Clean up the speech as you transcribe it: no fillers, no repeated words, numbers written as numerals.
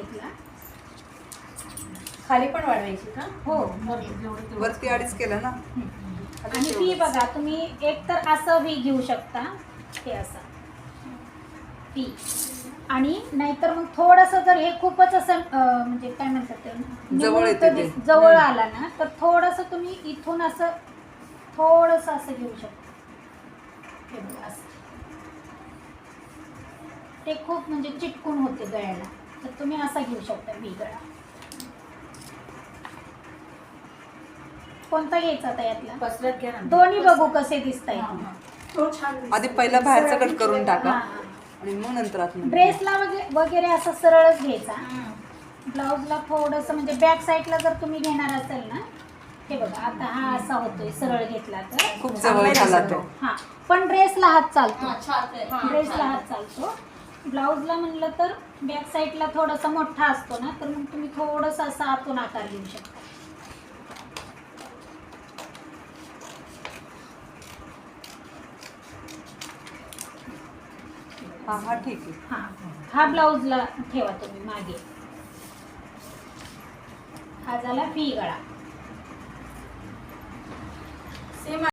सांगितला. खाली पण वाढवायची का? हो. वरती अडीच केलं ना. आणि फी बघा, तुम्ही एक तर असं फी घेऊ शकता, हे असं फी, आणि नाहीतर मग थोडंसं जर हे खूपच असं म्हणजे काय म्हणतात ते जवळ निमुळत येते ते. जवळ आला ना, तर थोडंसं तुम्ही इथून असं थोडंसं असं घेऊ शकता. हे बघा असं. ते खूप म्हणजे चिटकून होते गळ्याला, तर तुम्ही असा घेऊ शकता व्ही गळा. कोणता घ्यायचा आता यातला? पसरत घ्या ना. दोन्ही बघू कसे दिसतायत. तो छान दिसतो. आधी पहिला बाहेरचं कट करून टाका हा. आणि मग नंतर आतमध्ये. ड्रेसला वगैरे असं सरळच घ्यायचा. ब्लाऊजला थोडंसं म्हणजे बॅक साईडला जर तुम्ही घेणार असेल ना, हे बघा आता हा असा होतोय सरळ घेतला तर खूप जवळ झाला तो. हा, पण ड्रेसला हात चालतो. हा, छान आहे. ड्रेसला हात चालतो. ब्लाऊजला म्हणलं तर बॅक साईडला थोडासा मोठा असतो ना, तर मग तुम्ही थोडंसं असं आतून आकार घेऊ शकता. हा हा ठीक आहे. हा ब्लाऊजला ठेवा तुम्ही मागे. हा झाला फी गळा. सेम